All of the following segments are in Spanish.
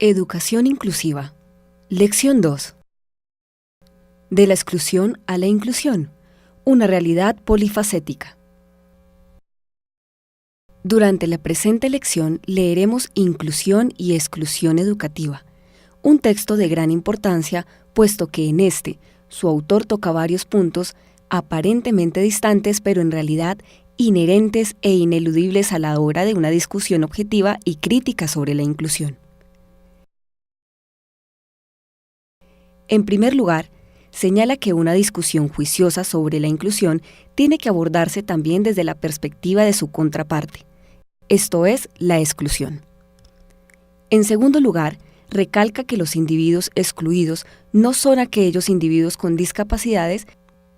Educación inclusiva. Lección 2. De la exclusión a la inclusión. Una realidad polifacética. Durante la presente lección leeremos Inclusión y exclusión educativa, un texto de gran importancia, puesto que en este, su autor toca varios puntos aparentemente distantes, pero en realidad inherentes e ineludibles a la hora de una discusión objetiva y crítica sobre la inclusión. En primer lugar, señala que una discusión juiciosa sobre la inclusión tiene que abordarse también desde la perspectiva de su contraparte, esto es, la exclusión. En segundo lugar, recalca que los individuos excluidos no son aquellos individuos con discapacidades,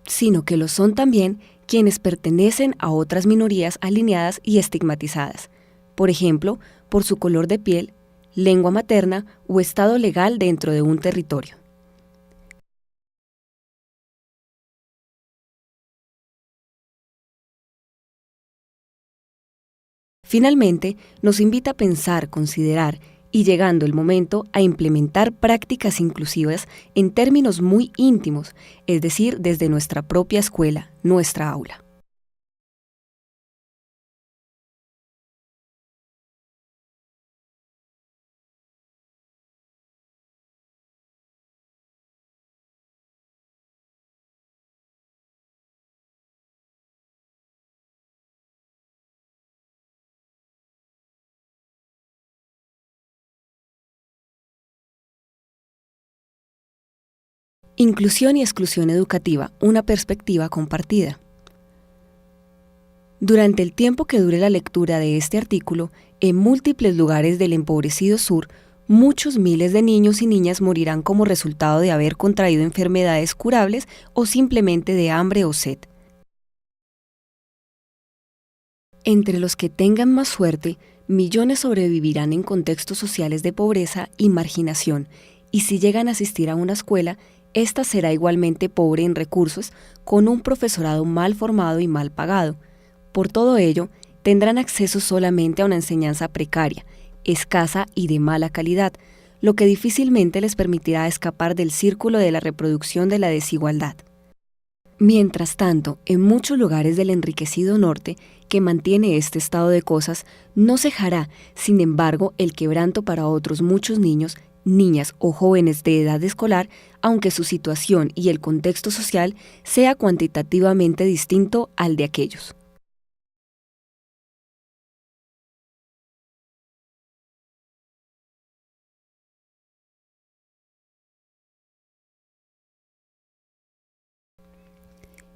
sino que lo son también quienes pertenecen a otras minorías alineadas y estigmatizadas, por ejemplo, por su color de piel, lengua materna o estado legal dentro de un territorio. Finalmente, nos invita a pensar, considerar y, llegando el momento, a implementar prácticas inclusivas en términos muy íntimos, es decir, desde nuestra propia escuela, nuestra aula. Inclusión y exclusión educativa, una perspectiva compartida. Durante el tiempo que dure la lectura de este artículo, en múltiples lugares del empobrecido sur, muchos miles de niños y niñas morirán como resultado de haber contraído enfermedades curables o simplemente de hambre o sed. Entre los que tengan más suerte, millones sobrevivirán en contextos sociales de pobreza y marginación, y si llegan a asistir a una escuela, esta será igualmente pobre en recursos, con un profesorado mal formado y mal pagado. Por todo ello, tendrán acceso solamente a una enseñanza precaria, escasa y de mala calidad, lo que difícilmente les permitirá escapar del círculo de la reproducción de la desigualdad. Mientras tanto, en muchos lugares del enriquecido norte, que mantiene este estado de cosas, no cejará, sin embargo, el quebranto para otros muchos niños, niñas o jóvenes de edad escolar, aunque su situación y el contexto social sea cuantitativamente distinto al de aquellos.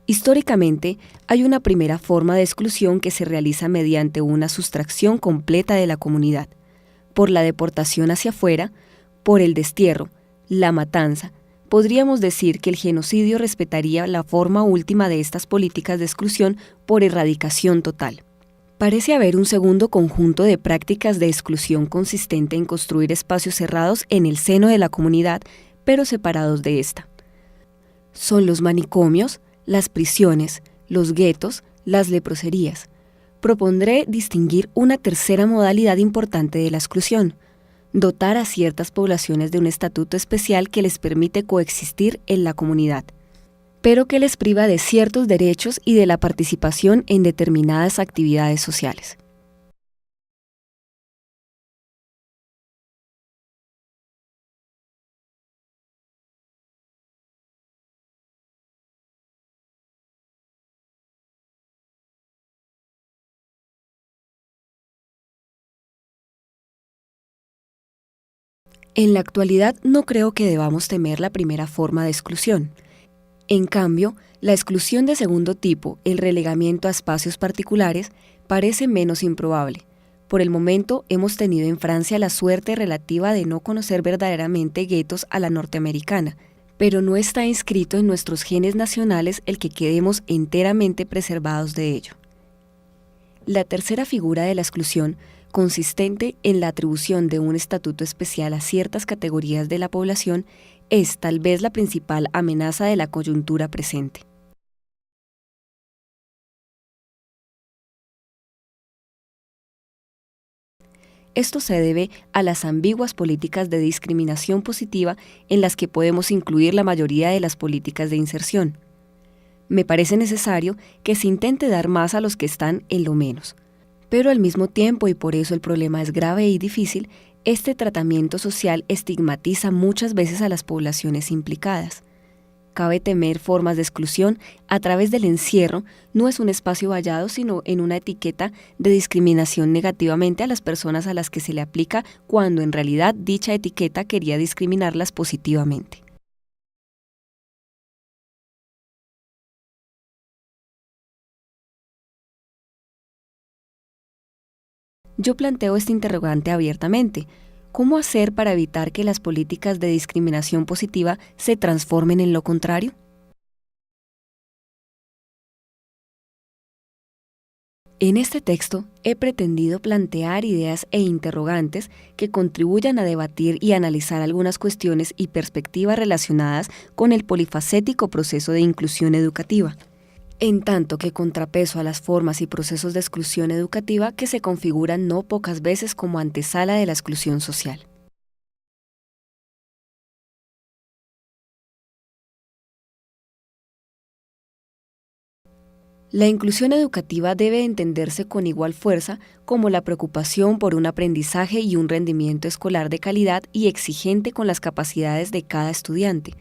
Históricamente, hay una primera forma de exclusión que se realiza mediante una sustracción completa de la comunidad, por la deportación hacia afuera, por el destierro, la matanza. Podríamos decir que el genocidio respetaría la forma última de estas políticas de exclusión por erradicación total. Parece haber un segundo conjunto de prácticas de exclusión consistente en construir espacios cerrados en el seno de la comunidad, pero separados de esta. Son los manicomios, las prisiones, los guetos, las leproserías. Propondré distinguir una tercera modalidad importante de la exclusión: dotar a ciertas poblaciones de un estatuto especial que les permite coexistir en la comunidad, pero que les priva de ciertos derechos y de la participación en determinadas actividades sociales. En la actualidad no creo que debamos temer la primera forma de exclusión. En cambio, la exclusión de segundo tipo, el relegamiento a espacios particulares, parece menos improbable. Por el momento hemos tenido en Francia la suerte relativa de no conocer verdaderamente guetos a la norteamericana, pero no está inscrito en nuestros genes nacionales el que quedemos enteramente preservados de ello. La tercera figura de la exclusión, consistente en la atribución de un estatuto especial a ciertas categorías de la población, es tal vez la principal amenaza de la coyuntura presente. Esto se debe a las ambiguas políticas de discriminación positiva en las que podemos incluir la mayoría de las políticas de inserción. Me parece necesario que se intente dar más a los que están en lo menos. Pero al mismo tiempo, y por eso el problema es grave y difícil, este tratamiento social estigmatiza muchas veces a las poblaciones implicadas. Cabe temer formas de exclusión a través del encierro, no es un espacio vallado, sino en una etiqueta de discriminación negativamente a las personas a las que se le aplica, cuando en realidad dicha etiqueta quería discriminarlas positivamente. Yo planteo este interrogante abiertamente. ¿Cómo hacer para evitar que las políticas de discriminación positiva se transformen en lo contrario? En este texto he pretendido plantear ideas e interrogantes que contribuyan a debatir y analizar algunas cuestiones y perspectivas relacionadas con el polifacético proceso de inclusión educativa, en tanto que contrapeso a las formas y procesos de exclusión educativa que se configuran no pocas veces como antesala de la exclusión social. La inclusión educativa debe entenderse con igual fuerza como la preocupación por un aprendizaje y un rendimiento escolar de calidad y exigente con las capacidades de cada estudiante.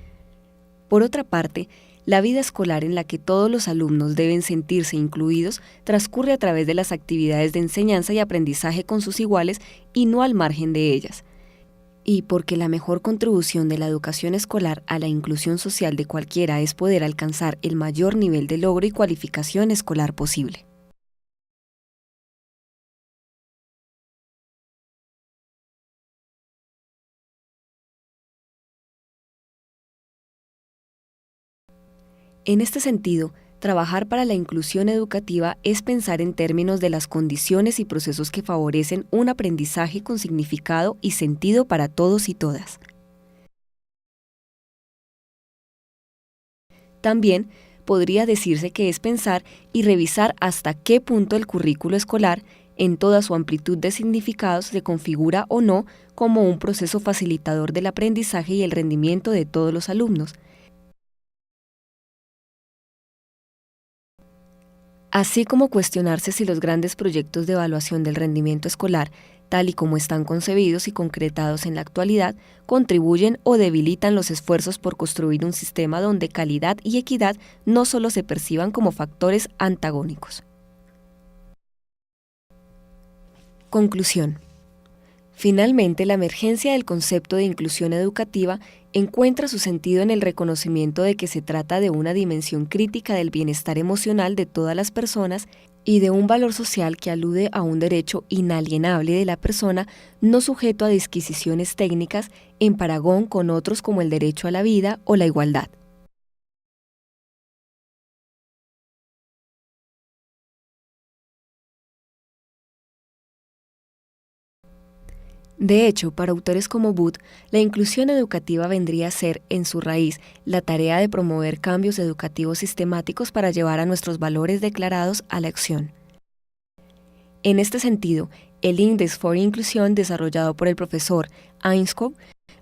Por otra parte, la vida escolar en la que todos los alumnos deben sentirse incluidos transcurre a través de las actividades de enseñanza y aprendizaje con sus iguales y no al margen de ellas. Y porque la mejor contribución de la educación escolar a la inclusión social de cualquiera es poder alcanzar el mayor nivel de logro y cualificación escolar posible. En este sentido, trabajar para la inclusión educativa es pensar en términos de las condiciones y procesos que favorecen un aprendizaje con significado y sentido para todos y todas. También podría decirse que es pensar y revisar hasta qué punto el currículo escolar, en toda su amplitud de significados, se configura o no como un proceso facilitador del aprendizaje y el rendimiento de todos los alumnos, así como cuestionarse si los grandes proyectos de evaluación del rendimiento escolar, tal y como están concebidos y concretados en la actualidad, contribuyen o debilitan los esfuerzos por construir un sistema donde calidad y equidad no solo se perciban como factores antagónicos. Conclusión. Finalmente, la emergencia del concepto de inclusión educativa encuentra su sentido en el reconocimiento de que se trata de una dimensión crítica del bienestar emocional de todas las personas y de un valor social que alude a un derecho inalienable de la persona, no sujeto a disquisiciones técnicas, en parangón con otros como el derecho a la vida o la igualdad. De hecho, para autores como Booth, la inclusión educativa vendría a ser, en su raíz, la tarea de promover cambios educativos sistemáticos para llevar a nuestros valores declarados a la acción. En este sentido, el Index for Inclusion, desarrollado por el profesor Einskog,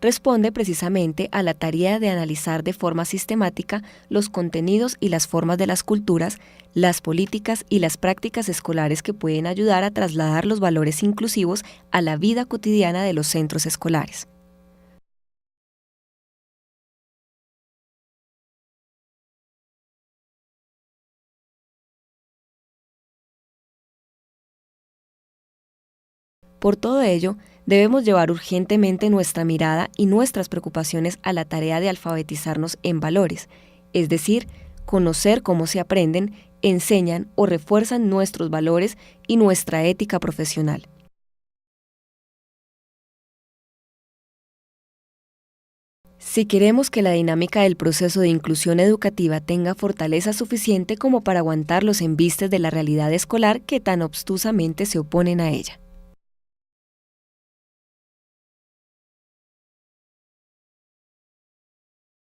responde precisamente a la tarea de analizar de forma sistemática los contenidos y las formas de las culturas, las políticas y las prácticas escolares que pueden ayudar a trasladar los valores inclusivos a la vida cotidiana de los centros escolares. Por todo ello, debemos llevar urgentemente nuestra mirada y nuestras preocupaciones a la tarea de alfabetizarnos en valores, es decir, conocer cómo se aprenden, enseñan o refuerzan nuestros valores y nuestra ética profesional. Si queremos que la dinámica del proceso de inclusión educativa tenga fortaleza suficiente como para aguantar los embistes de la realidad escolar que tan obstusamente se oponen a ella.